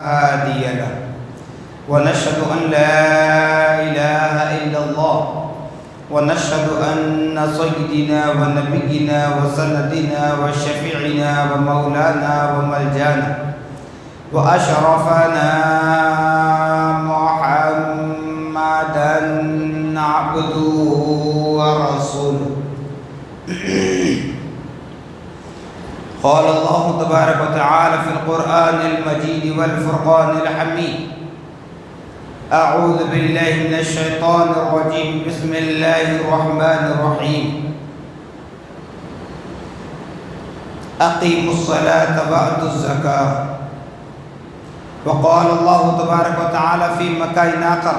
هادي له ونشهد أن لا إله إلا الله ونشهد أن سيدنا ونبينا وسندنا وشفيعنا ومولانا وملجانا وأشرفنا محمدا عبده ورسوله. قال الله تبارك وتعالى في القرآن المجيد والفرقان الحميد: أعوذ بالله من الشيطان الرجيم، بسم الله الرحمن الرحيم. أقيموا الصلاة وآتوا الزكاة. وقال الله تبارك وتعالى في مكان آخر: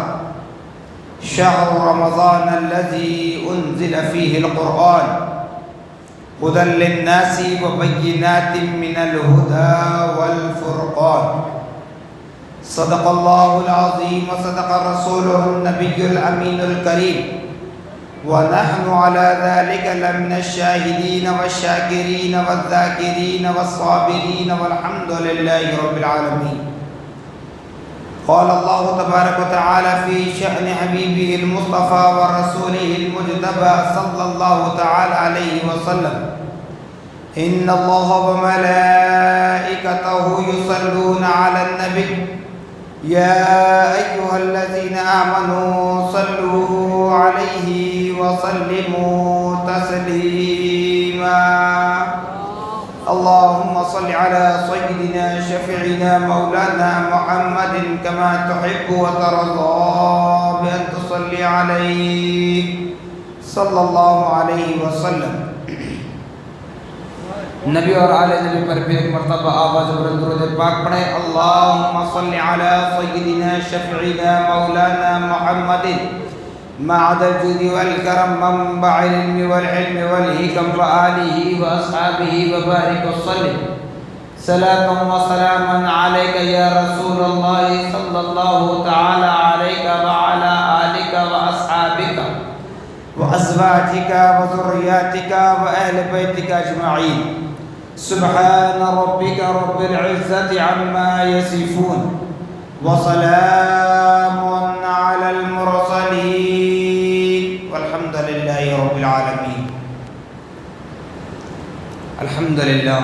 شهر رمضان الذي أنزل فيه القرآن هدى للناس وبينات من الهدى والفرقان. صدق الله العظيم وصدق رسوله النبي الأمين الكريم، ونحن على ذلك لمن الشاهدين والشاكرين والذاكرين والصابرين والحمد لله رب العالمين. قال الله تبارك وتعالى في شأن حبيبه المصطفى ورسوله المجتبى صلى الله تعالى عليه وسلم: إن الله وملائكته يصلون على النبي يا أيها الذين آمنوا صلوا عليه وسلموا تسليما. اللهم صل على سيدنا شفيعنا مولانا محمد كما تحب وترضى بأن تصلي عليه صلی اللہ علیہ وسلم. نبی اور آل نبی پر بھی ایک مرتبہ آواز بلند درود پاک پڑھیں: اللہم صل علی سیدنا شفیعنا مولانا محمد معد الجود والکرم منبع العلم والعلم والحکم وآلہ واصحابہ وبارک وسلم. صلاة وسلاما علیک یا رسول اللہ صلی اللہ تعالی علیک وعلی آلک واصحابک وازواجک وذریاتک واہل بیتک اجمعین. سبحان ربک رب العزة عما یصفون وسلام علی المرسلین والحمد للہ رب العالمین. الحمدللہ،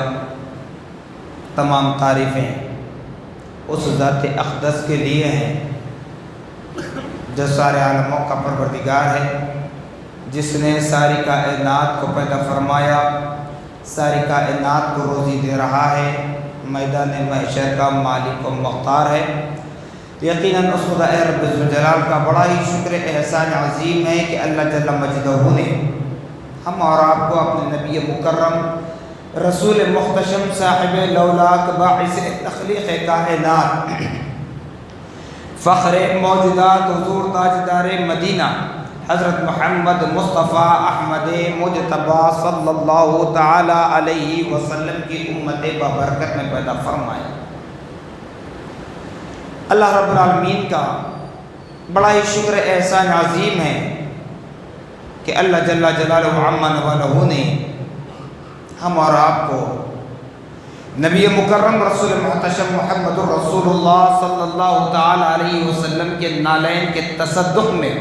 تمام تعریفیں اس ذات اقدس کے لیے ہیں جو سارے عالموں کا پروردگار ہے، جس نے ساری کائنات کو پیدا فرمایا، ساری کائنات کو روزی دے رہا ہے، میدان محشر کا مالک و مختار ہے. یقیناً اس خدا رب الجلال کا بڑا ہی شکر احسان عظیم ہے کہ اللہ جل مجدہ نے ہم اور آپ کو اپنے نبی مکرم رسول محتشم صاحب لولاک باعث تخلیق کائنات فخر موجودات حضور تاجدار مدینہ حضرت محمد مصطفیٰ احمد مجتبی صلی اللہ تعالی علیہ وسلم کی امت بابرکت میں پیدا فرمایا. اللہ رب العالمین کا بڑا ہی شکر احسان عظیم ہے کہ اللہ جل جلالہ عما نوالہ نے ہم اور آپ کو نبی مکرم رسول محتشم محمد الرسول اللہ صلی اللہ تعالی علیہ وسلم کے نالین کے تصدق میں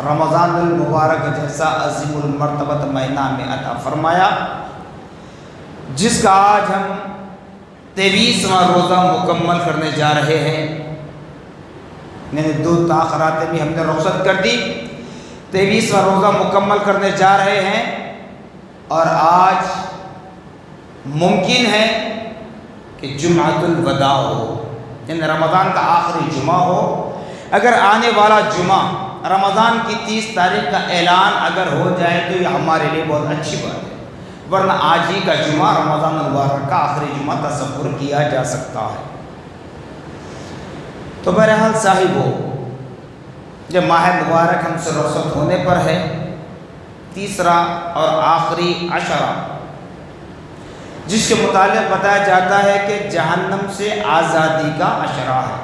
رمضان المبارک جیسا عظیم المرتبت مہینہ میں عطا فرمایا، جس کا آج ہم 23واں روزہ مکمل کرنے جا رہے ہیں. میں نے 2 تاخراتیں بھی ہم نے رخصت کر دی. 23واں روزہ مکمل کرنے جا رہے ہیں، اور آج ممکن ہے کہ جمعۃ الوداع ہو، یعنی رمضان کا آخری جمعہ ہو. اگر آنے والا جمعہ رمضان کی 30 تاریخ کا اعلان اگر ہو جائے تو یہ ہمارے لیے بہت اچھی بات ہے، ورنہ آج ہی کا جمعہ رمضان المبارک کا آخری جمعہ تصور کیا جا سکتا ہے. تو بہرحال صاحبو، جب ماہ مبارک ہم سے رخصت ہونے پر ہے، تیسرا اور آخری عشرہ، جس کے متعلق بتایا جاتا ہے کہ جہنم سے آزادی کا عشرہ ہے.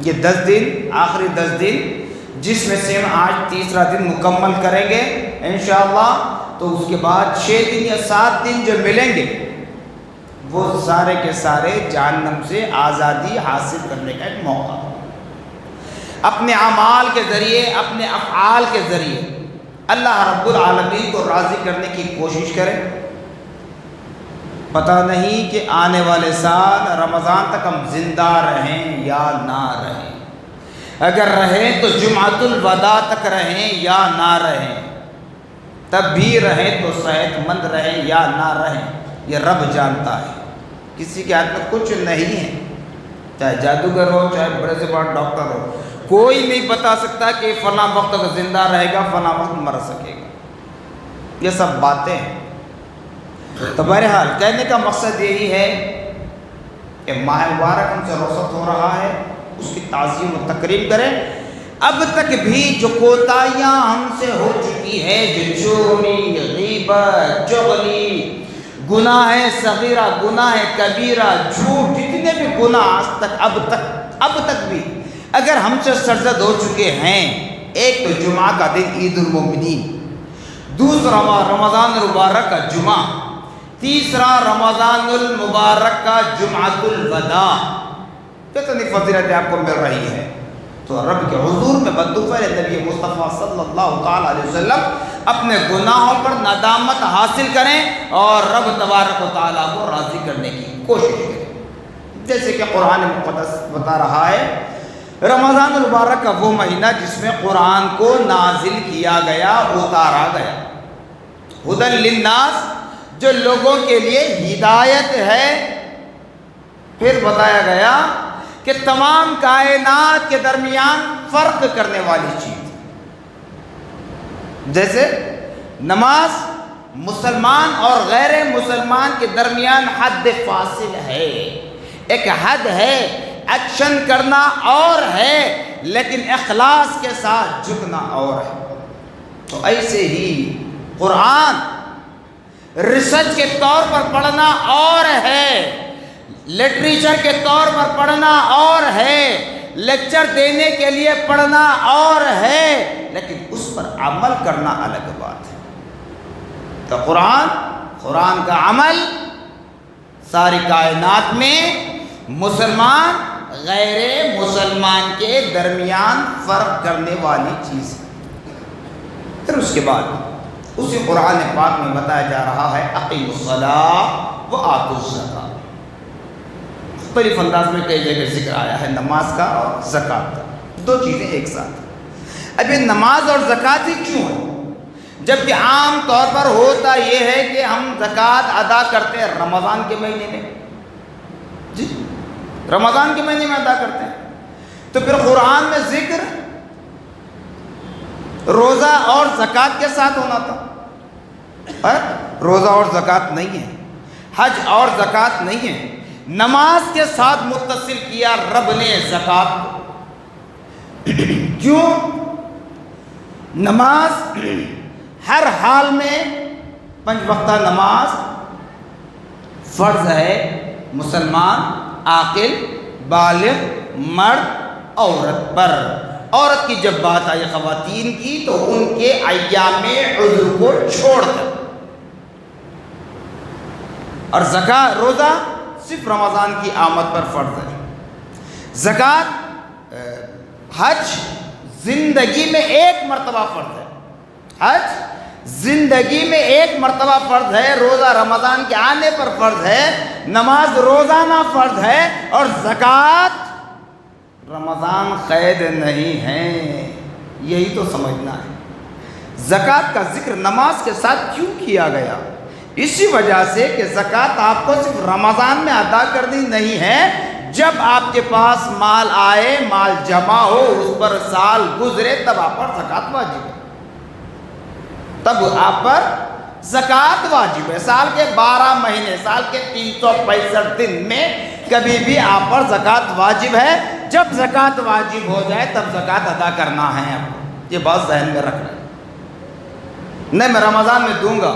یہ 10 دن، آخری 10 دن، جس میں سے ہم آج تیسرا دن مکمل کریں گے انشاءاللہ. تو اس کے بعد 6 دن یا 7 دن جو ملیں گے وہ سارے کے سارے جہنم سے آزادی حاصل کرنے کا ایک موقع، اپنے اعمال کے ذریعے، اپنے افعال کے ذریعے اللہ رب العالمین کو راضی کرنے کی کوشش کریں۔ پتہ نہیں کہ آنے والے سال رمضان تک ہم زندہ رہیں یا نہ رہیں، اگر رہیں تو جمعۃ الوداع تک رہیں یا نہ رہیں، تب بھی رہیں تو صحت مند رہیں یا نہ رہیں، یہ رب جانتا ہے، کسی کے ہاتھ میں کچھ نہیں ہے، چاہے جادوگر ہو، چاہے بڑے سے بڑا ڈاکٹر ہو، کوئی نہیں بتا سکتا کہ فلاں وقت تک زندہ رہے گا، فلاں وقت مر سکے گا، یہ سب باتیں ہیں۔ تو بہرحال کہنے کا مقصد یہی ہے کہ ماہ مبارک ہم سے رخصت ہو رہا ہے، اس کی تعظیم و تکریم کریں۔ اب تک بھی جو کوتاہیاں ہم سے ہو چکی ہے، جو چوری، غیبت، چغلی، گناہ صغیرہ، گناہ کبیرہ، جھوٹ، جتنے بھی گناہ اب تک بھی اگر ہم سے سرزد ہو چکے ہیں، ایک تو جمعہ کا دن عید المومنین، دوسرا رمضان المبارک کا جمعہ، تیسرا رمضان المبارک کا جمعۃ الوداع، کتنی فضیلتیں آپ کو مل رہی ہے۔ تو رب کے حضور میں بدعا نبی مصطفیٰ صلی اللہ تعالیٰ علیہ وسلم اپنے گناہوں پر ندامت حاصل کریں اور رب تبارک و تعالیٰ کو راضی کرنے کی کوشش کریں۔ جیسے کہ قرآن مقدس بتا رہا ہے، رمضان المبارک کا وہ مہینہ جس میں قرآن کو نازل کیا گیا، اتارا گیا، ہدی للناس، جو لوگوں کے لیے ہدایت ہے۔ پھر بتایا گیا کہ تمام کائنات کے درمیان فرق کرنے والی چیز، جیسے نماز مسلمان اور غیر مسلمان کے درمیان حد فاصل ہے، ایک حد ہے، ایکشن کرنا اور ہے لیکن اخلاص کے ساتھ جھکنا اور ہے۔ تو ایسے ہی قرآن ریسرچ کے طور پر پڑھنا اور ہے، لٹریچر کے طور پر پڑھنا اور ہے، لیکچر دینے کے لیے پڑھنا اور ہے، لیکن اس پر عمل کرنا الگ بات ہے۔ تو قرآن کا عمل ساری کائنات میں مسلمان غیر مسلمان کے درمیان فرق کرنے والی چیز ہے۔ پھر اس کے بعد اسی قرآن پاک میں بتایا جا رہا ہے اقیموا الصلاۃ وآتوا الزکاۃ، مختلف انداز میں کئی جگہ ذکر آیا ہے نماز کا اور زکوٰۃ کا، دو چیزیں ایک ساتھ۔ اب یہ نماز اور زکوٰۃ ہی کیوں ہے؟ جبکہ عام طور پر ہوتا یہ ہے کہ ہم زکوٰۃ ادا کرتے ہیں رمضان کے مہینے میں، جی رمضان کے مہینے میں ادا کرتے ہیں، تو پھر قرآن میں ذکر روزہ اور زکوٰۃ کے ساتھ ہونا تھا، روزہ اور زکوٰۃ نہیں ہے، حج اور زکوٰۃ نہیں ہے، نماز کے ساتھ متصل کیا رب نے زکوٰۃ کو۔ کیوں؟ نماز ہر حال میں 5 وقتہ نماز فرض ہے، مسلمان عاقل بالغ مرد عورت پر۔ عورت کی جب بات آئی خواتین کی تو ان کے ایام عذر کو چھوڑ کر، اور زکوٰۃ روزہ صرف رمضان کی آمد پر فرض ہے، زکوٰۃ حج زندگی میں ایک مرتبہ فرض ہے، حج زندگی میں ایک مرتبہ فرض ہے، روزہ رمضان کے آنے پر فرض ہے، نماز روزانہ فرض ہے، اور زکوٰۃ رمضان قید نہیں ہے۔ یہی تو سمجھنا ہے۔ زکوٰۃ کا ذکر نماز کے ساتھ کیوں کیا گیا؟ اسی وجہ سے کہ زکوٰۃ آپ کو صرف رمضان میں ادا کرنی نہیں ہے، جب آپ کے پاس مال آئے، مال جمع ہو، اس پر سال گزرے، تب آپ پر زکوٰۃ واجب ہے، تب آپ پر زکوٰۃ واجب ہے۔ سال کے 12 مہینے، سال کے 365 دن میں کبھی بھی آپ پر زکوٰۃ واجب ہے۔ جب زکوٰۃ واجب ہو جائے تب زکوٰۃ ادا کرنا ہے آپ کو، یہ بات ذہن میں رکھنا ہے۔ نہیں میں رمضان میں دوں گا،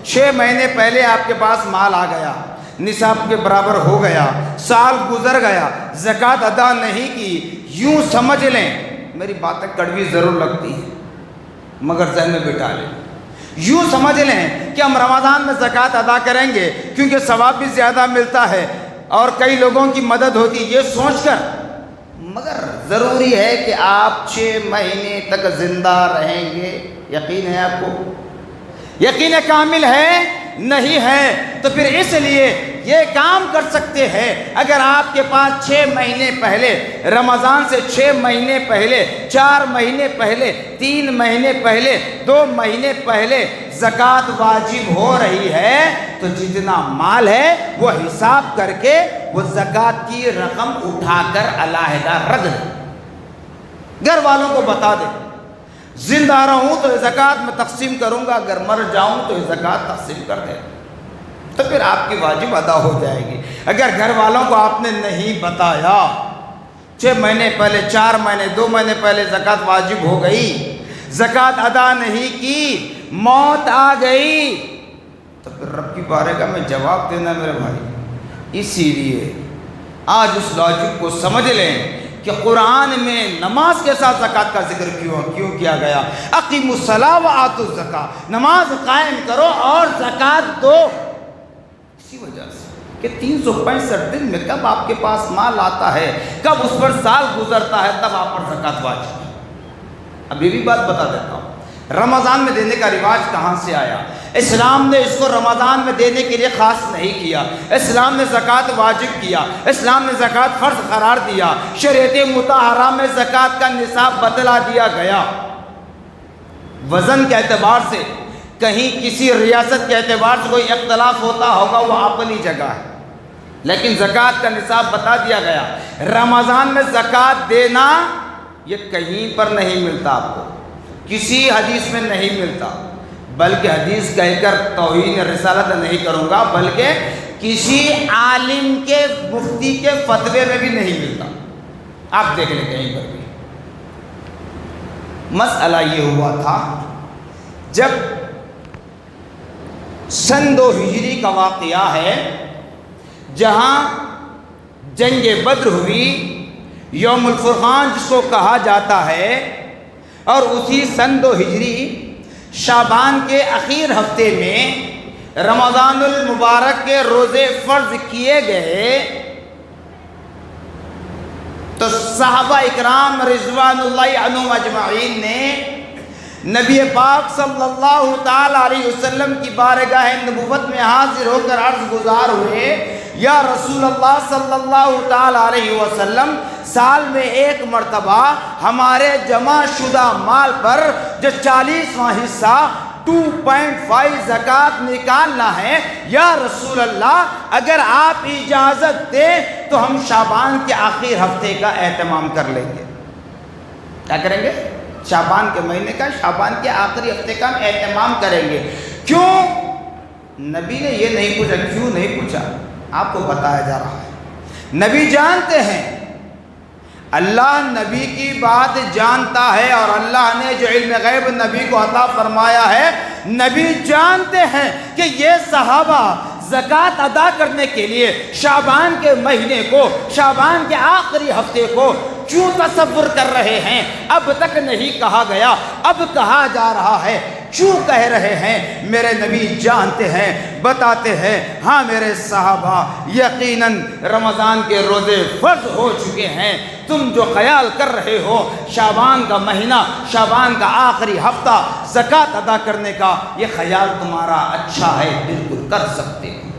6 مہینے پہلے آپ کے پاس مال آ گیا، نصاب کے برابر ہو گیا، سال گزر گیا، زکوٰۃ ادا نہیں کی، یوں سمجھ لیں، میری باتیں کڑوی ضرور لگتی ہیں مگر ذہن میں بٹھا لیں، یوں سمجھ لیں کہ ہم رمضان میں زکوٰۃ ادا کریں گے کیونکہ ثواب بھی زیادہ ملتا ہے اور کئی لوگوں کی مدد ہوتی ہے، یہ سوچ کر، مگر ضروری ہے کہ آپ 6 مہینے تک زندہ رہیں گے؟ یقین ہے آپ کو؟ یقین کامل ہے؟ نہیں ہے؟ تو پھر اس لیے یہ کام کر سکتے ہیں، اگر آپ کے پاس 6 مہینے پہلے، رمضان سے 6 مہینے پہلے، 4 مہینے پہلے، 3 مہینے پہلے، 2 مہینے پہلے زکوٰۃ واجب ہو رہی ہے تو جتنا مال ہے وہ حساب کر کے وہ زکوٰۃ کی رقم اٹھا کر علیحدہ رکھ دیں، گھر والوں کو بتا دیں، زندہ رہوں تو زکوٰۃ میں تقسیم کروں گا، اگر مر جاؤں تو زکوٰۃ تقسیم کر دیں، تو پھر آپ کی واجب ادا ہو جائے گی۔ اگر گھر والوں کو آپ نے نہیں بتایا، 6 مہینے پہلے، 4 مہینے، 2 مہینے پہلے زکوٰۃ واجب ہو گئی، زکوٰۃ ادا نہیں کی، موت آ گئی، تو پھر رب کی بارگاہ میں جواب دینا میرے بھائی۔ اسی لیے آج اس لاجک کو سمجھ لیں کہ قرآن میں نماز کے ساتھ زکوٰۃ کا ذکر کیوں کیا گیا؟ اقیموا الصلاۃ وآتوا الزکاۃ، نماز قائم کرو اور زکوٰۃ دو، اسی وجہ سے کہ 365 دن میں کب آپ کے پاس مال آتا ہے، کب اس پر سال گزرتا ہے، تب آپ پر زکوٰۃ واجب ہے۔ اب یہ بھی بات بتا دیتا ہوں، رمضان میں دینے کا رواج کہاں سے آیا؟ اسلام نے اس کو رمضان میں دینے کے لیے خاص نہیں کیا، اسلام نے زکوٰۃ واجب کیا، اسلام نے زکوٰۃ فرض قرار دیا، شریعت مطہرہ میں زکوٰۃ کا نصاب بتلا دیا گیا۔ وزن کے اعتبار سے کہیں کسی ریاست کے اعتبار سے کوئی اختلاف ہوتا ہوگا، وہ اپنی جگہ ہے، لیکن زکوٰۃ کا نصاب بتا دیا گیا۔ رمضان میں زکوٰۃ دینا یہ کہیں پر نہیں ملتا، آپ کو کسی حدیث میں نہیں ملتا، بلکہ حدیث کہہ کر توہین رسالت نہیں کروں گا، بلکہ کسی عالم کے، مفتی کے فتوے میں بھی نہیں ملتا، آپ دیکھ لیں کہیں پر بھی۔ مسئلہ یہ ہوا تھا جب سن 2 ہجری کا واقعہ ہے، جہاں جنگ بدر ہوئی، یوم الفرقان جس کو کہا جاتا ہے، اور اسی سن 2 ہجری شعبان کے اخیر ہفتے میں رمضان المبارک کے روزے فرض کیے گئے، تو صحابہ اکرام رضوان اللہ عنہم اجمعین نے نبی پاک صلی اللہ تعالی علیہ وسلم کی بارگاہ نبوت میں حاضر ہو کر عرض گزار ہوئے، یا رسول اللہ صلی اللہ تعالی علیہ وسلم، سال میں 1 مرتبہ ہمارے جمع شدہ مال پر جو 40واں حصہ 2.5 زکوٰۃ نکالنا ہے، یا رسول اللہ اگر آپ اجازت دیں تو ہم شعبان کے آخر ہفتے کا اہتمام کر لیں گے۔ کیا کریں گے؟ شعبان کے مہینے کا، شعبان کے آخری ہفتے کا ہم اہتمام کریں گے۔ کیوں؟ نبی نے یہ نہیں پوچھا، کیوں نہیں پوچھا، آپ کو بتایا جا رہا ہے۔ نبی جانتے ہیں، اللہ نبی کی بات جانتا ہے، اور اللہ نے جو علم غیب نبی کو عطا فرمایا ہے، نبی جانتے ہیں کہ یہ صحابہ زکوٰۃ ادا کرنے کے لیے شعبان کے مہینے کو، شعبان کے آخری ہفتے کو کیوں تصور کر رہے ہیں۔ اب تک نہیں کہا گیا، اب کہا جا رہا ہے، کیوں کہہ رہے ہیں؟ میرے نبی جانتے ہیں، بتاتے ہیں، ہاں میرے صحابہ، یقیناً رمضان کے روزے فرض ہو چکے ہیں، تم جو خیال کر رہے ہو شعبان کا مہینہ، شعبان کا آخری ہفتہ زکوٰۃ ادا کرنے کا، یہ خیال تمہارا اچھا ہے، بالکل کر سکتے ہو،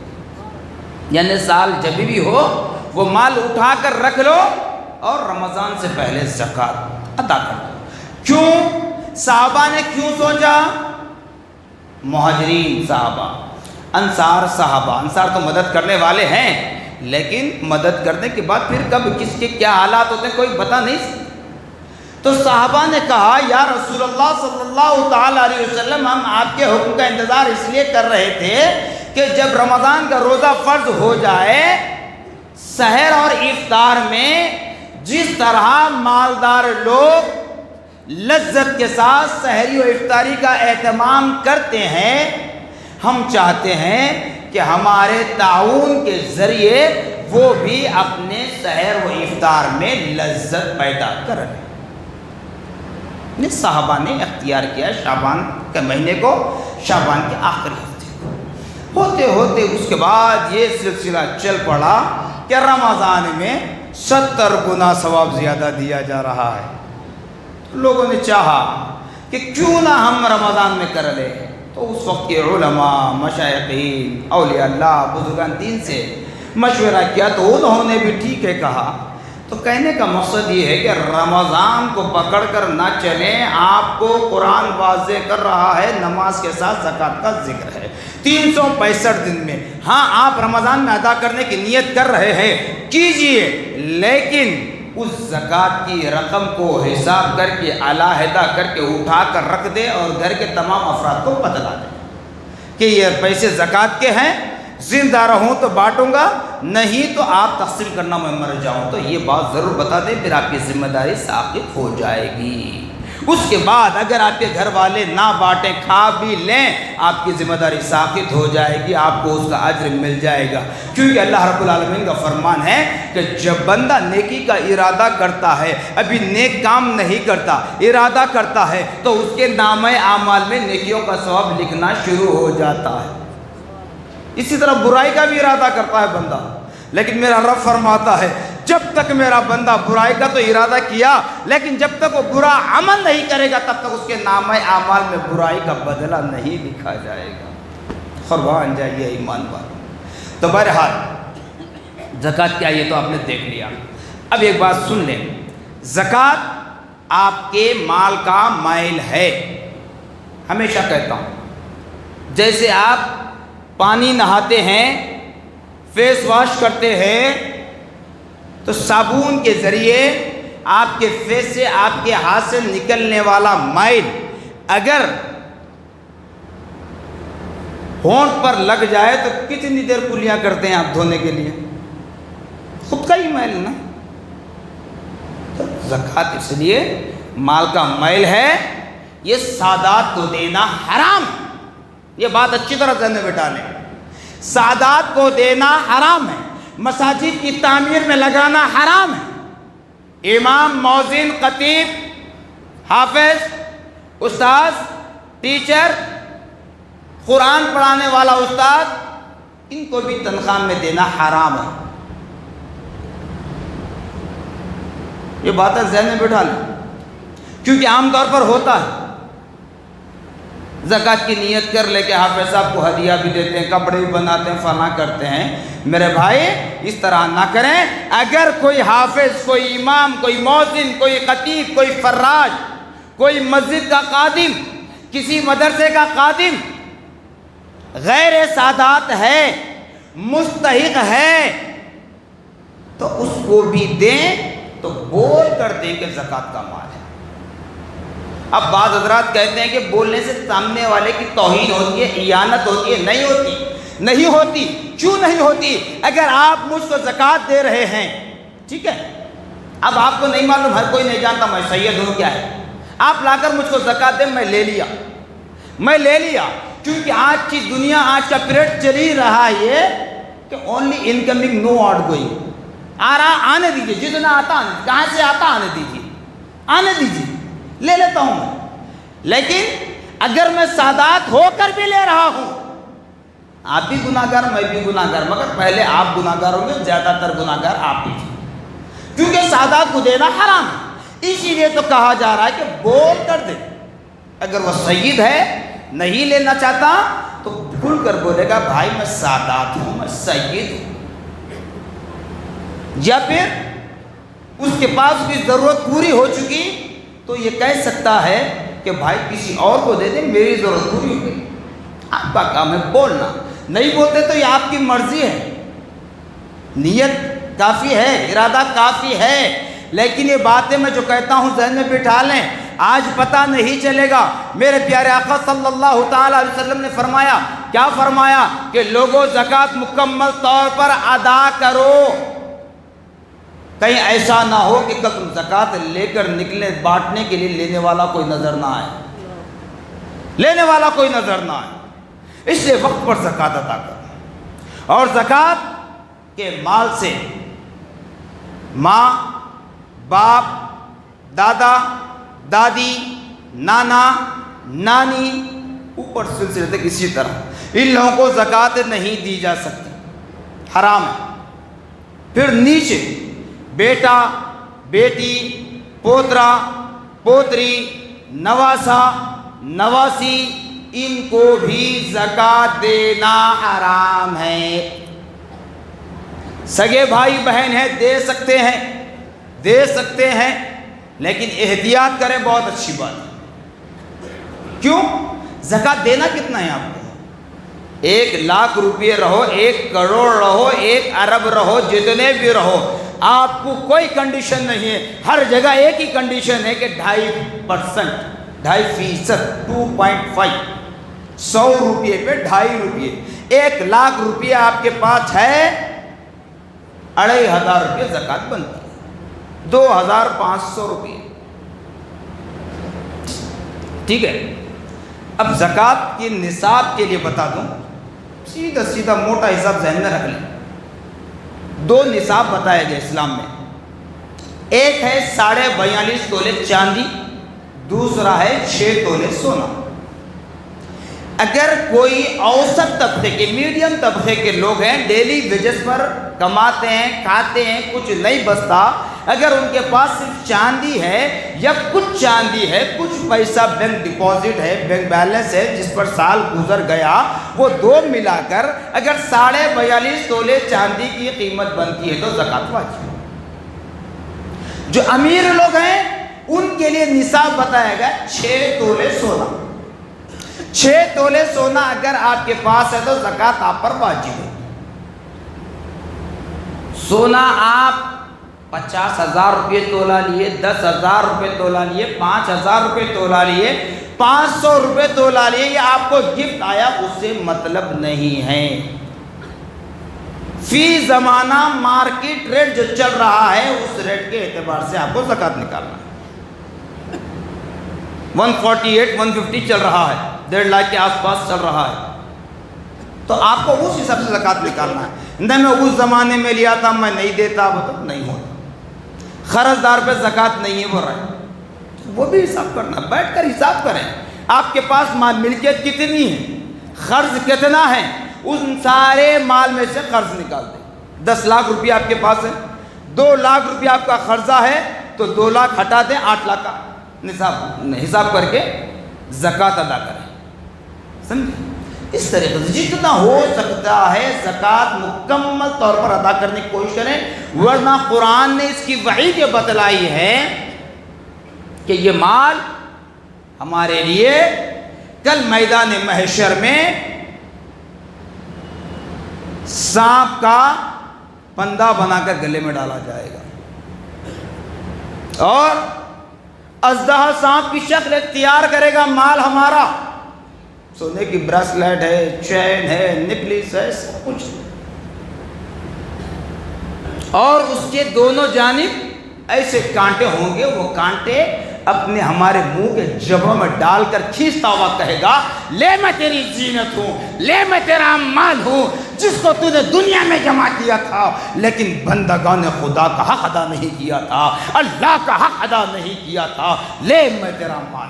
یعنی سال جب بھی ہو وہ مال اٹھا کر رکھ لو اور رمضان سے پہلے زکوٰۃ ادا کر دو۔ کیوں؟ صحابہ نے کیوں سوچا؟ مہاجرین صحابہ، انصار صحابہ، انصار تو مدد کرنے والے ہیں، لیکن مدد کرنے کے بعد پھر کب کس کے کیا حالات ہوتے ہیں کوئی بتا نہیں سکتا۔ تو صحابہ نے کہا، یا رسول اللہ صلی اللہ تعالی علیہ وسلم، ہم آپ کے حکم کا انتظار اس لیے کر رہے تھے کہ جب رمضان کا روزہ فرض ہو جائے، سحر اور افطار میں جس طرح مالدار لوگ لذت کے ساتھ سحری و افطاری کا اہتمام کرتے ہیں، ہم چاہتے ہیں کہ ہمارے تعاون کے ذریعے وہ بھی اپنے سحر و افطار میں لذت پیدا کریں۔ صحابہ نے اختیار کیا شعبان کے مہینے کو، شعبان کے آخری ہفتے کو۔ ہوتے ہوتے اس کے بعد یہ سلسلہ چل پڑا کہ رمضان میں 70 گنا ثواب زیادہ دیا جا رہا ہے۔ لوگوں نے چاہا کہ کیوں نہ ہم رمضان میں کر لیں، تو اس وقت کے علماء، مشائخین، اولیاء اللہ، بزرگان دین سے مشورہ کیا تو انہوں نے بھی ٹھیک ہے کہا۔ تو کہنے کا مقصد یہ ہے کہ رمضان کو پکڑ کر نہ چلیں، آپ کو قرآن واضح کر رہا ہے، نماز کے ساتھ زکوٰۃ کا ذکر ہے 365 دن میں۔ ہاں آپ رمضان میں ادا کرنے کی نیت کر رہے ہیں، کیجئے، لیکن اس زکوٰۃ کی رقم کو حساب کر کے علیحدہ کر کے اٹھا کر رکھ دے اور گھر کے تمام افراد کو بتلا دے کہ یہ پیسے زکوٰۃ کے ہیں، زندہ رہوں تو بانٹوں گا، نہیں تو آپ تقسیم کرنا میں مر جاؤں۔ تو یہ بات ضرور بتا دیں، پھر آپ کی ذمہ داری ساقط ہو جائے گی۔ اس کے بعد اگر آپ کے گھر والے نہ بانٹیں، کھا بھی لیں، آپ کی ذمہ داری ساقط ہو جائے گی، آپ کو اس کا اجر مل جائے گا، کیونکہ اللہ رب العالمین کا فرمان ہے کہ جب بندہ نیکی کا ارادہ کرتا ہے، ابھی نیک کام نہیں کرتا، ارادہ کرتا ہے، تو اس کے نامہ اعمال میں نیکیوں کا ثواب لکھنا شروع ہو جاتا ہے۔ اسی طرح برائی کا بھی ارادہ کرتا ہے بندہ، لیکن میرا رب فرماتا ہے جب تک میرا بندہ برائی کا تو ارادہ کیا، لیکن جب تک وہ برا عمل نہیں کرے گا تب تک اس کے نامہ اعمال میں برائی کا بدلہ نہیں لکھا جائے گا۔ قربان جائیے ایمان والوں۔ تو بہرحال زکوٰۃ کیا یہ تو آپ نے دیکھ لیا۔ اب ایک بات سن لیں، زکوٰۃ آپ کے مال کا مائل ہے۔ ہمیشہ کہتا ہوں، جیسے آپ پانی نہاتے ہیں، فیس واش کرتے ہیں، تو صابون کے ذریعے آپ کے فیس سے، آپ کے ہاتھ سے نکلنے والا مائل اگر ہونٹ پر لگ جائے تو کتنی دیر کلیاں کرتے ہیں آپ دھونے کے لیے؟ خود کا ہی مائل نا۔ تو زکوٰۃ اس لیے مال کا مائل ہے، یہ سادات کو دینا حرام ہے۔ یہ بات اچھی طرح ذہن میں بٹھا لیں، سادات کو دینا حرام ہے، مساجد کی تعمیر میں لگانا حرام ہے۔ امام، مؤذن، خطیب، حافظ، استاذ، ٹیچر، قرآن پڑھانے والا استاد، ان کو بھی تنخواہ میں دینا حرام ہے۔ یہ باتیں ذہن میں بٹھا لیں، کیونکہ عام طور پر ہوتا ہے، زکوٰۃ کی نیت کر لے کے حافظ صاحب کو ہدیہ بھی دیتے ہیں، کپڑے بھی بناتے ہیں، فلاں کرتے ہیں۔ میرے بھائی اس طرح نہ کریں۔ اگر کوئی حافظ، کوئی امام، کوئی مؤذن، کوئی خطیب، کوئی فراش، کوئی مسجد کا خادم، کسی مدرسے کا خادم غیر سادات ہے، مستحق ہے، تو اس کو بھی دیں، تو بول کر دیں کہ زکوٰۃ کا مال ہے۔ اب بعض حضرات کہتے ہیں کہ بولنے سے سامنے والے کی توہین ہوتی ہے، اہانت ہوتی ہے۔ نہیں ہوتی، نہیں ہوتی۔ کیوں نہیں ہوتی؟ اگر آپ مجھ کو زکوٰۃ دے رہے ہیں، ٹھیک ہے، اب آپ کو نہیں معلوم، ہر کوئی نہیں جانتا میں سید ہوں کیا ہے، آپ لا کر مجھ کو زکوٰۃ دیں، میں لے لیا، کیونکہ آج کی دنیا، آج کا پیریڈ چل ہی رہا ہے یہ کہ اونلی انکمنگ نو آؤٹ گوئنگ، آ رہا آنے دیجیے، جتنا آتا آنے، کہاں سے آتا آنے دیجیے، لے لیتا ہوں میں۔ لیکن اگر میں سادات ہو کر بھی لے رہا ہوں، آپ بھی گناہگار، میں بھی گناہگار، مگر پہلے آپ گناہگار ہوں گے، زیادہ تر گناہگار آپ ہی ہیں، کیونکہ سادات کو دینا حرام ہے۔ اسی لیے تو کہا جا رہا ہے کہ بول کر دے۔ اگر وہ سید ہے، نہیں لینا چاہتا، تو کھل کر بولے گا بھائی میں سادات ہوں، میں سید ہوں، یا پھر اس کے پاس بھی ضرورت پوری ہو چکی تو یہ کہہ سکتا ہے کہ بھائی کسی اور کو دے دیں، میری ضرورت پوری ہو گئی۔ آپ کا کام ہے بولنا، نہیں بولتے تو یہ آپ کی مرضی ہے، نیت کافی ہے، ارادہ کافی ہے، لیکن یہ باتیں میں جو کہتا ہوں ذہن میں بٹھا لیں، آج پتہ نہیں چلے گا۔ میرے پیارے آقا صلی اللہ تعالیٰ علیہ وسلم نے فرمایا، کیا فرمایا؟ کہ لوگوں زکوٰۃ مکمل طور پر ادا کرو، کہیں ایسا نہ ہو کہ کل تم زکوٰۃ لے کر نکلے، بانٹنے کے لیے لینے والا کوئی نظر نہ آئے، اس لیے وقت پر زکوٰۃ ادا کرو۔ اور زکوٰۃ کے مال سے ماں، باپ، دادا، دادی، نانا، نانی، اوپر سلسلے تک اسی طرح ان لوگوں کو زکوٰۃ نہیں دی جا سکتی، حرام ہے۔ پھر نیچے بیٹا، بیٹی، پوترا، پوتری، نواسا، نواسی، ان کو بھی زکوٰۃ دینا حرام ہے۔ سگے بھائی بہن ہیں، دے سکتے ہیں لیکن احتیاط کریں، بہت اچھی بات ہے۔ کیوں؟ زکوٰۃ دینا کتنا ہے آپ کو؟ 1,00,000 روپے رہو، 1 کروڑ رہو، 1 ارب رہو، جتنے بھی رہو، آپ کو کوئی کنڈیشن نہیں ہے۔ ہر جگہ ایک ہی کنڈیشن ہے کہ 2.5%، 2.5%، 2.5، 100 روپے پہ 2.5 روپے۔ 1,00,000 روپے آپ کے پاس ہے، 2,500 روپے زکوٰۃ بنتی ہے، 2,500 روپے، ٹھیک ہے۔ اب زکوٰۃ کے نصاب کے لیے بتا دوں، سیدھا موٹا حساب ذہن میں رکھ لیں۔ 2 نصاب بتائے گئے اسلام میں، ایک ہے 42.5 تولے چاندی، دوسرا ہے 6 تولے سونا۔ اگر کوئی اوسط طبقے کے، میڈیم طبقے کے لوگ ہیں، ڈیلی ویجز پر کماتے ہیں، کھاتے ہیں، کچھ نہیں بچتا، اگر ان کے پاس صرف چاندی ہے یا کچھ چاندی ہے، کچھ پیسہ بینک ڈپازٹ ہے، بینک بیلنس ہے جس پر سال گزر گیا، وہ 2 ملا کر اگر 42.5 تولے چاندی کی قیمت بنتی ہے تو زکوٰۃ واجب ہے۔ جو امیر لوگ ہیں ان کے لیے نصاب بتایا گیا 6 تولے سونا۔ 6 تولے سونا اگر آپ کے پاس ہے تو زکوٰۃ آپ پر واجب ہے۔ سونا آپ 50,000 روپے تولا لیے، 10,000 روپے تولا لیے، 5,000 روپے تولا لیے، 500 روپے تولا لیے، یہ آپ کو گفٹ آیا، اس سے مطلب نہیں ہے۔ فی زمانہ مارکیٹ ریٹ جو چل رہا ہے اس ریٹ کے اعتبار سے آپ کو زکوٰۃ نکالنا ہے۔ 148، 150 چل رہا ہے، 1.5 لاکھ کے آس پاس چل رہا ہے، تو آپ کو اس حساب سے زکوٰۃ نکالنا ہے۔ نہیں میں اس زمانے میں لیا تھا، میں نہیں دیتا، وہ تو نہیں ہوتا۔ قرض دار پہ زکوٰۃ نہیں ہے بول رہے، وہ بھی حساب کرنا، بیٹھ کر حساب کریں، آپ کے پاس مال ملکیت کتنی ہے، قرض کتنا ہے، ان سارے مال میں سے قرض نکال دیں۔ 10 لاکھ روپیہ آپ کے پاس ہے، 2 لاکھ روپیہ آپ کا قرضہ ہے، تو 2 لاکھ ہٹا دیں، 8 لاکھ کا نصاب حساب کر کے زکوٰۃ ادا کریں، سمجھے؟ اس طریقے سے جتنا ہو سکتا ہے زکوٰۃ مکمل طور پر ادا کرنے کی کوشش کریں، ورنہ قرآن نے اس کی وعید یہ بتلائی ہے کہ یہ مال ہمارے لیے کل میدان محشر میں سانپ کا پندہ بنا کر گلے میں ڈالا جائے گا، اور اژدہا سانپ کی شکل اختیار کرے گا، مال ہمارا، سونے کی براسلیٹ ہے، چین ہے، نکلیس ہے، سب کچھ، اور اس کے دونوں جانب ایسے کانٹے ہوں گے، وہ کانٹے اپنے ہمارے منہ کے جبڑوں میں ڈال کر کھینچتا ہوا کہے گا، لے میں تیری زینت ہوں، لے میں تیرا مال ہوں، جس کو تو نے دنیا میں جمع کیا تھا لیکن بندگان خدا کا حق ادا نہیں کیا تھا، اللہ کا حق ادا نہیں کیا تھا، لے میں تیرا مال۔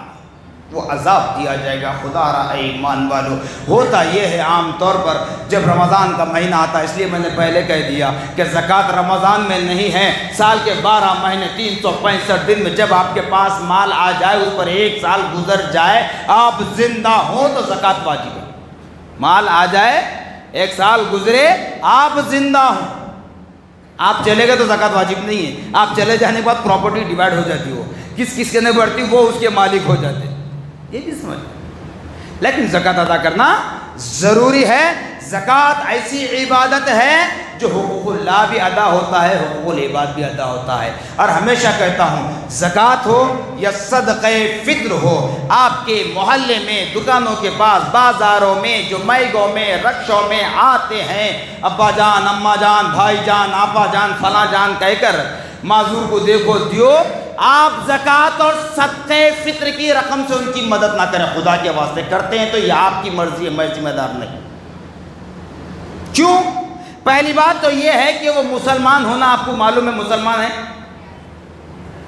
وہ عذاب دیا جائے گا۔ خدا را اے ایمان والو، ہوتا یہ ہے عام طور پر جب رمضان کا مہینہ آتا ہے، اس لیے میں نے پہلے کہہ دیا کہ زکوٰۃ رمضان میں نہیں ہے، سال کے 12 مہینے 365 دن میں جب آپ کے پاس مال آ جائے، اس پر 1 سال گزر جائے، آپ زندہ ہوں تو زکوٰۃ واجب ہے۔ مال آ جائے، 1 سال گزرے، آپ زندہ ہوں، آپ چلے گئے تو زکوٰۃ واجب نہیں ہے، آپ چلے جانے کے بعد پراپرٹی ڈیوائڈ ہو جاتی ہو، کس کس کے نہیں بڑھتی وہ اس کے مالک ہو جاتے، یہ بھی سمجھ۔ لیکن زکوٰۃ ادا کرنا ضروری ہے۔ زکوٰۃ ایسی عبادت ہے جو حقوق اللہ بھی ادا ہوتا ہے، حقوق العباد بھی ادا ہوتا ہے۔ اور ہمیشہ کہتا ہوں، زکوٰۃ ہو یا صدقہ فطر ہو، آپ کے محلے میں، دکانوں کے پاس، بازاروں میں، جو میگوں میں، رکشوں میں آتے ہیں، ابا جان، اماں جان، بھائی جان، آپا جان، فلاں جان کہہ کر معذور کو دیکھو دیو، آپ زکوٰۃ اور صدقہ فطر کی رقم سے ان کی مدد نہ کریں، خدا کے واسطے کرتے ہیں تو یہ آپ کی مرضی ہے، میں ذمہ دار نہیں۔ کیوں؟ پہلی بات تو یہ ہے کہ وہ مسلمان ہونا آپ کو معلوم ہے، مسلمان ہے،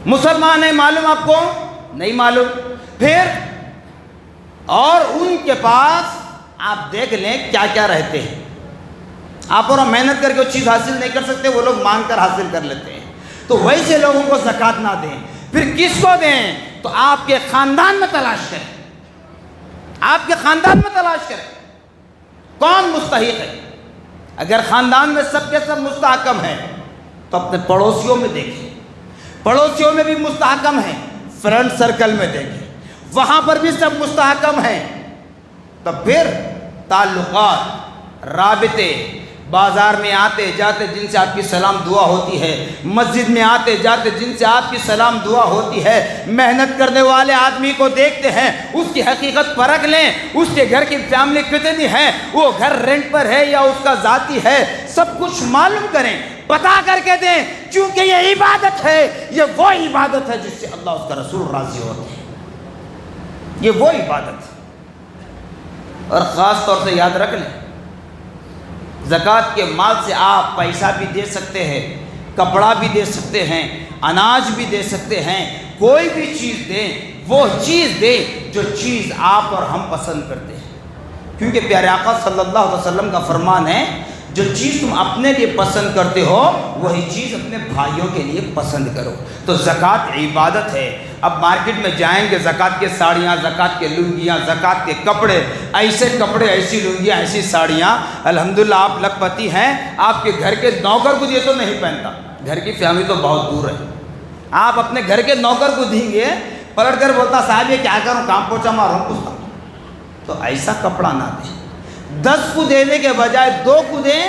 مسلمان ہے معلوم آپ کو نہیں معلوم، پھر اور ان کے پاس آپ دیکھ لیں کیا کیا رہتے ہیں. آپ اور محنت کر کے وہ چیز حاصل نہیں کر سکتے، وہ لوگ مانگ کر حاصل کر لیتے ہیں. تو ویسے لوگوں کو زکوٰۃ نہ دیں. پھر کس کو دیں؟ تو آپ کے خاندان میں تلاش کریں، آپ کے خاندان میں تلاش کریں کون مستحق ہے. اگر خاندان میں سب کے سب مستحکم ہیں تو اپنے پڑوسیوں میں دیکھیں، پڑوسیوں میں بھی مستحکم ہیں، فرینڈ سرکل میں دیکھیں، وہاں پر بھی سب مستحکم ہیں. تو پھر تعلقات، رابطے، بازار میں آتے جاتے جن سے آپ کی سلام دعا ہوتی ہے، مسجد میں آتے جاتے جن سے آپ کی سلام دعا ہوتی ہے، محنت کرنے والے آدمی کو دیکھتے ہیں، اس کی حقیقت پرکھ لیں، اس کے گھر کی فیملی کتنی ہے، وہ گھر رینٹ پر ہے یا اس کا ذاتی ہے، سب کچھ معلوم کریں، پتا کر کے دیں. چونکہ یہ عبادت ہے، یہ وہ عبادت ہے جس سے اللہ اس کا رسول راضی ہوتے ہیں. یہ وہ عبادت ہے. اور خاص طور سے یاد رکھ لیں، زکوٰۃ کے مال سے آپ پیسہ بھی دے سکتے ہیں، کپڑا بھی دے سکتے ہیں، اناج بھی دے سکتے ہیں، کوئی بھی چیز دیں، وہ چیز دیں جو چیز آپ اور ہم پسند کرتے ہیں. کیونکہ پیارے آقا صلی اللہ علیہ وسلم کا فرمان ہے، جو چیز تم اپنے لیے پسند کرتے ہو وہی چیز اپنے بھائیوں کے لیے پسند کرو. تو زکوٰۃ عبادت ہے. اب مارکیٹ میں جائیں گے، زکوٰۃ کے ساڑیاں، زکوٰۃ کے لنگیاں، زکوٰۃ کے کپڑے، ایسے کپڑے، ایسی لنگیاں، ایسی ساڑیاں. الحمدللہ آپ لکھ پتی ہیں، آپ کے گھر کے نوکر کو یہ تو نہیں پہنتا، گھر کی فیملی تو بہت دور ہے. آپ اپنے گھر کے نوکر کو دیں گے، پلٹ کر بولتا صاحب یہ کیا کروں، کام پوچھا ماروں پوچھتا. تو ایسا کپڑا نہ دیں. 10 کو دینے کے بجائے 2 کو دیں،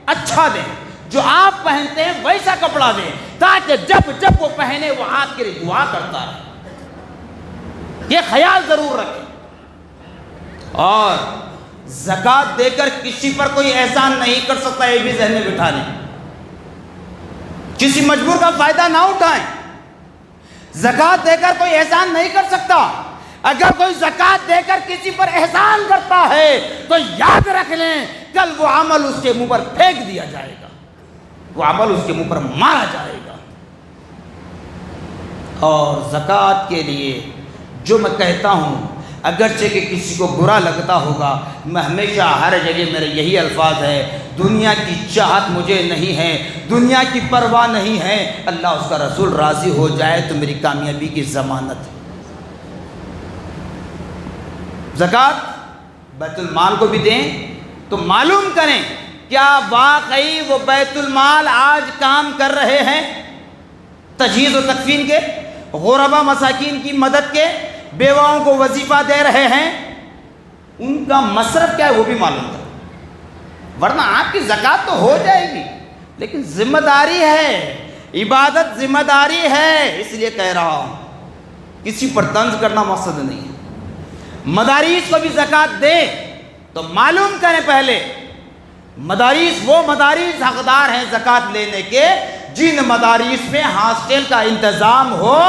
اچھا دیں. جو آپ پہنتے ہیں ویسا کپڑا دیں تاکہ جب وہ پہنے وہ آپ کے لیے دعا کرتا رہے. یہ خیال ضرور رکھیں. اور زکوٰۃ دے کر کسی پر کوئی احسان نہیں کر سکتا، یہ بھی ذہن میں بٹھا لیں. کسی مجبور کا فائدہ نہ اٹھائیں. زکوٰۃ دے کر کوئی احسان نہیں کر سکتا. اگر کوئی زکوٰۃ دے کر کسی پر احسان کرتا ہے تو یاد رکھ لیں کل وہ عمل اس کے منہ پر پھینک دیا جائے گا، وہ عمل اس کے منہ پر مارا جائے گا. اور زکوٰۃ کے لیے جو میں کہتا ہوں، اگرچہ کہ کسی کو برا لگتا ہوگا، میں ہمیشہ ہر جگہ میرے یہی الفاظ ہے، دنیا کی چاہت مجھے نہیں ہے، دنیا کی پرواہ نہیں ہے، اللہ اس کا رسول راضی ہو جائے تو میری کامیابی کی ضمانت ہے. زکوٰۃ بیت المال کو بھی دیں تو معلوم کریں کیا واقعی وہ بیت المال آج کام کر رہے ہیں تجہیز و تکفین کے، غربا مساکین کی مدد کے، بیواؤں کو وظیفہ دے رہے ہیں، ان کا مصرف کیا ہے وہ بھی معلوم کریں. ورنہ آپ کی زکوٰۃ تو ہو جائے گی لیکن ذمہ داری ہے، عبادت ذمہ داری ہے. اس لیے کہہ رہا ہوں، کسی پر طنز کرنا مقصد نہیں ہے. مدارس کو بھی زکوٰۃ دیں تو معلوم کریں پہلے مدارس وہ مدارس حقدار ہیں زکوٰۃ لینے کے جن مدارس میں ہاسٹل کا انتظام ہو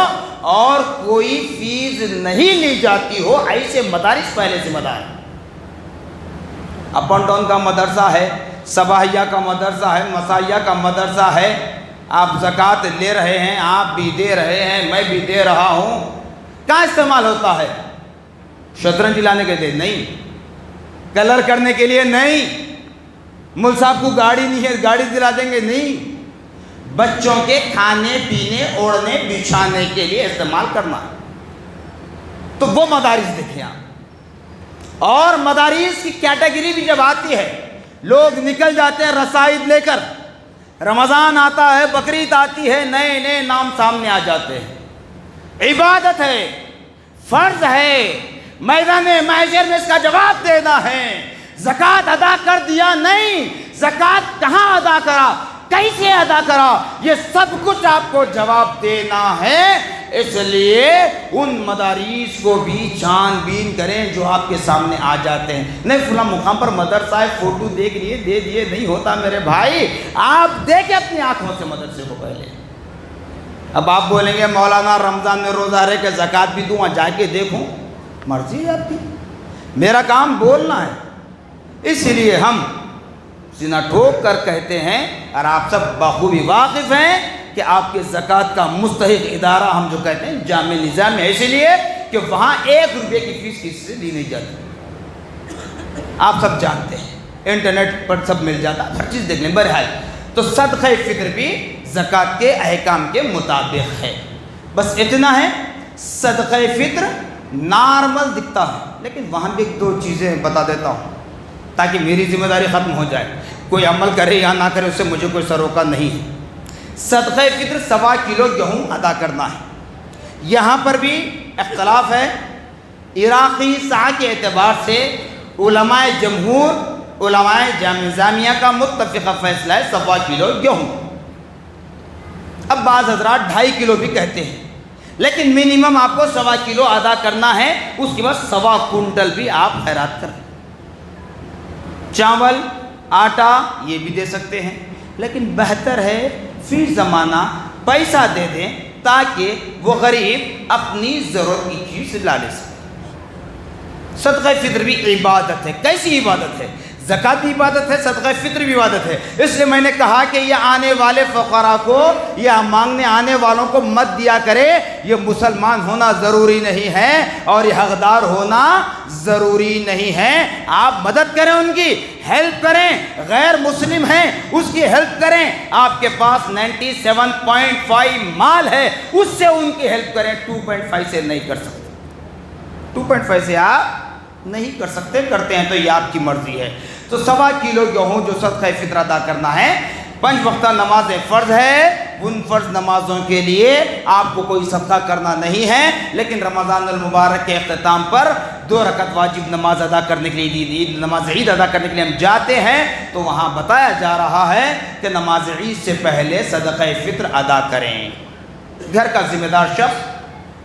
اور کوئی فیس نہیں لی جاتی ہو، ایسے مدارس پہلے ذمہ دار ہیں. اپ اینڈ ڈاؤن کا مدرسہ ہے، صباحیہ کا مدرسہ ہے، مسائیہ کا مدرسہ ہے، آپ زکوٰۃ لے رہے ہیں، آپ بھی دے رہے ہیں، میں بھی دے رہا ہوں. کہاں استعمال ہوتا ہے؟ شطرنج لانے کے لیے نہیں، کلر کرنے کے لیے نہیں، مول صاحب کو گاڑی نہیں ہے گاڑی دلا دیں گے نہیں، بچوں کے کھانے پینے اوڑھنے بچھانے کے لیے استعمال کرنا. تو وہ مدارس دیکھیں آپ. اور مدارس کی کیٹیگری بھی جب آتی ہے، لوگ نکل جاتے ہیں رسائد لے کر، رمضان آتا ہے، بقرعید آتی ہے، نئے نئے نام سامنے آ جاتے ہیں. عبادت ہے، فرض ہے، میدان محشر میں اس کا جواب دینا ہے. زکوٰۃ ادا کر دیا نہیں، زکوٰۃ کہاں ادا کرا، کیسے ادا کرا، یہ سب کچھ آپ کو جواب دینا ہے. اس لیے ان مدارس کو بھی چھان بین کریں جو آپ کے سامنے آ جاتے ہیں. نہیں فلاں مقام پر مدرسہ ہے، فوٹو دیکھ لیے دے دیے، نہیں ہوتا میرے بھائی. آپ دیکھیں اپنی آنکھوں سے مدرسے کو پہلے. اب آپ بولیں گے مولانا رمضان میں روزہ رہ کے زکوٰۃ بھی دوں، وہاں جا کے دیکھوں، مرضی ہے آپ کی، میرا کام بولنا ہے. اس لیے ہم سینہ ٹھوک کر کہتے ہیں، اور آپ سب بخوبی واقف ہیں کہ آپ کے زکوٰۃ کا مستحق ادارہ ہم جو کہتے ہیں جامع نظام ہے. اسی لیے کہ وہاں 1 روپے کی فیس کسی سے لی نہیں جاتی. آپ سب جانتے ہیں, انٹرنیٹ پر سب مل جاتا, ہر چیز دیکھ لیں. بہرحال تو صدقہ فطر بھی زکوٰۃ کے احکام کے مطابق ہے. بس اتنا ہے, صدقہ فطر نارمل دکھتا ہے, لیکن وہاں بھی 2 چیزیں بتا دیتا ہوں تاکہ میری ذمہ داری ختم ہو جائے. کوئی عمل کرے یا نہ کرے اس سے مجھے کوئی سروکار نہیں ہے. صدقہ فطر 1.25 کلو گیہوں ادا کرنا ہے. یہاں پر بھی اختلاف ہے. عراقی سا کے اعتبار سے علماء جمہور, علماء جامعہ نظامیہ کا متفقہ فیصلہ ہے 1.25 کلو گیہوں. اب بعض حضرات 2.5 کلو بھی کہتے ہیں, لیکن منیمم آپ کو 1.25 کلو ادا کرنا ہے. اس کے بعد 1.25 کنٹل بھی آپ خیرات کریں. چاول, آٹا یہ بھی دے سکتے ہیں, لیکن بہتر ہے فی زمانہ پیسہ دے دیں تاکہ وہ غریب اپنی ضرورت کی چیز لا لے سکے. صدقہ فطر بھی عبادت ہے. کیسی عبادت ہے؟ زکوٰۃ بھی عبادت ہے, صدقہ فطر بھی عبادت ہے. اس لیے میں نے کہا کہ یہ آنے والے فقراء کو یا مانگنے آنے والوں کو مت دیا کرے. یہ مسلمان ہونا ضروری نہیں ہے اور یہ حقدار ہونا ضروری نہیں ہے. آپ مدد کریں, ان کی ہیلپ کریں. غیر مسلم ہیں اس کی ہیلپ کریں. آپ کے پاس 97.5 مال ہے, اس سے ان کی ہیلپ کریں. 2.5 سے نہیں کر سکتے. 2.5 سے آپ نہیں کر سکتے, کرتے ہیں تو یہ آپ کی مرضی ہے. تو 1.25 کلو گیہوں جو صدقہ فطر ادا کرنا ہے. 5 وقتہ نمازیں فرض ہے. ان فرض نمازوں کے لیے آپ کو کوئی صدقہ کرنا نہیں ہے, لیکن رمضان المبارک کے اختتام پر 2 رکعت واجب نماز ادا کرنے کے لیے, نماز عید ادا کرنے کے لیے ہم جاتے ہیں, تو وہاں بتایا جا رہا ہے کہ نماز عید سے پہلے صدقہ فطر ادا کریں. گھر کا ذمہ دار شخص,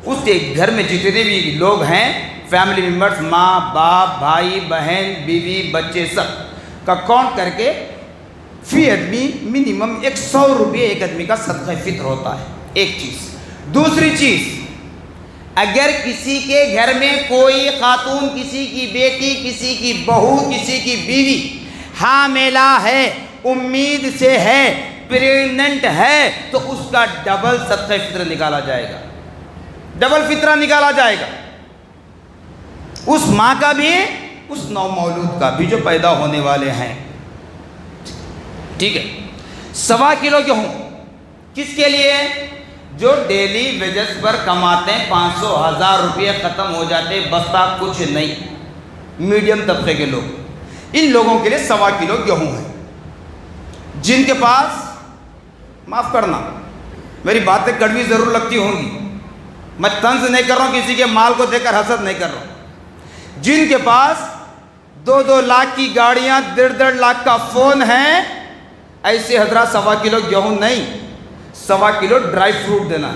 اس کے گھر میں جتنے بھی لوگ ہیں, فیملی ممبرز, ماں باپ بھائی بہن بیوی بچے, سب کا کاؤنٹ کر کے فی آدمی منیمم 100 روپے ایک آدمی کا صدقہ فطر ہوتا ہے. ایک چیز. دوسری چیز, اگر کسی کے گھر میں کوئی خاتون, کسی کی بیٹی, کسی کی بہو, کسی کی بیوی حاملہ ہے, امید سے ہے, پریگننٹ ہے, تو اس کا ڈبل صدقہ فطر نکالا جائے گا. ڈبل فطرہ نکالا جائے گا. اس ماں کا بھی, اس نو مولود کا بھی جو پیدا ہونے والے ہیں. ٹھیک ہے. 1.25 کلو گیہوں کس کے لیے؟ جو ڈیلی ویجز پر کماتے ہیں, 500,000 روپے ختم ہو جاتے, بستا کچھ نہیں. میڈیم طبقے کے لوگ, ان لوگوں کے لیے 1.25 کلو گیہوں ہے. جن کے پاس, معاف کرنا میری باتیں کڑوی ضرور لگتی ہوں گی, میں طنز نہیں کر رہا ہوں, کسی کے مال کو دیکھ کر حسد نہیں کر رہا ہوں. جن کے پاس 2-2 لاکھ کی گاڑیاں, 1.5 لاکھ کا فون ہے, ایسے حضرات 1.25 کلو گیہوں نہیں, 1.25 کلو ڈرائی فروٹ دینا ہے.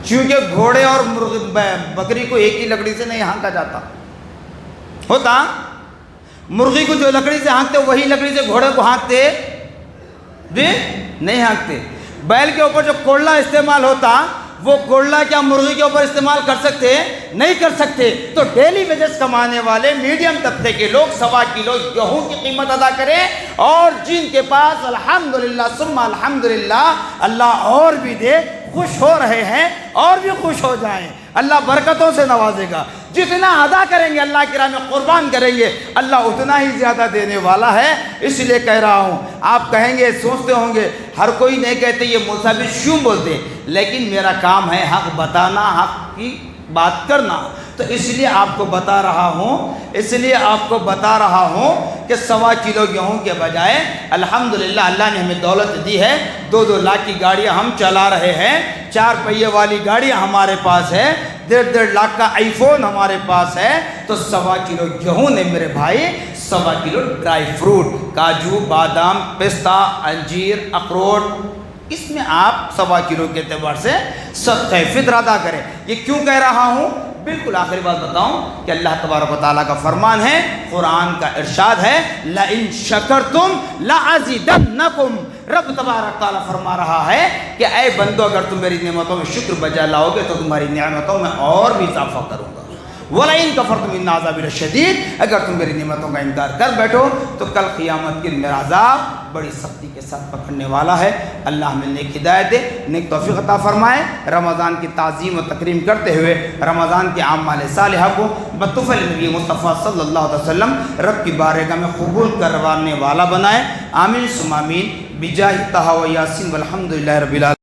چونکہ گھوڑے اور بکری کو ایک ہی لکڑی سے نہیں ہانکا جاتا ہوتا. مرغی کو جو لکڑی سے ہانکتے وہی لکڑی سے گھوڑے کو ہانکتے بھی نہیں ہانکتے. بیل کے اوپر جو کوڑلا استعمال ہوتا, وہ کوڑلا کیا مرغی کے اوپر استعمال کر سکتے؟ نہیں کر سکتے. تو ڈیلی ویجز کمانے والے میڈیم طبقے کے لوگ 1.25 کلو گیہوں کی قیمت ادا کریں. اور جن کے پاس الحمدللہ ثم الحمدللہ اللہ اور بھی دے, خوش ہو رہے ہیں اور بھی خوش ہو جائیں, اللہ برکتوں سے نوازے گا. جتنا ادا کریں گے, اللہ کی راہ میں قربان کریں گے, اللہ اتنا ہی زیادہ دینے والا ہے. اس لیے کہہ رہا ہوں, آپ کہیں گے, سوچتے ہوں گے, ہر کوئی نہیں کہتے یہ مولوی کیوں بولتے, لیکن میرا کام ہے حق بتانا, حق کی بات کرنا. تو اس لیے آپ کو بتا رہا ہوں, کہ 1.25 کلو گیہوں کے بجائے الحمدللہ اللہ نے ہمیں دولت دی ہے. 2-2 لاکھ کی گاڑیاں ہم چلا رہے ہیں, 4 پہیے والی گاڑیاں ہمارے پاس ہے, 1.5 لاکھ کا آئی فون ہمارے پاس ہے. تو 1.25 کلو گیہوں نے میرے بھائی 1.25 کلو ڈرائی فروٹ, کاجو, بادام, پستہ, انجیر, اخروٹ, اس میں آپ 1.25 کلو کے اعتبار سے صدقہ فطر ادا کریں. یہ کیوں کہہ رہا ہوں؟ بالکل آخری بات بتاؤں کہ اللہ تبارک و تعالیٰ کا فرمان ہے, قرآن کا ارشاد ہے, لَإِن شَكَرْتُمْ لَأَزِدَنَّكُمْ. رب تبارک تعالیٰ فرما رہا ہے کہ اے بندو, اگر تم میری نعمتوں میں شکر بجا لاؤ گے تو تمہاری نعمتوں میں اور بھی اضافہ کروں گا. وَلَئِن كَفَرْتُمْ إِنَّ عَذَابِي لَشَدِيدٌ، اگر تم میری نعمتوں کا انکار کر بیٹھو تو کل قیامت کے میرا عذاب بڑی سختی کے ساتھ پکڑنے والا ہے۔ اللہ ہمیں نیک ہدایت دے، نیک توفیق عطا فرمائے۔ رمضان کی تعظیم و تکریم کرتے ہوئے رمضان کے اعمال صالحہ کو بطفل نبی مصطفیٰ صلی اللہ علیہ وسلم رب کی بارگاہ میں قبول کروانے والا بنائے۔ آمین ثم آمین بجاہ طہ و یاسین والحمد للہ رب العالمین۔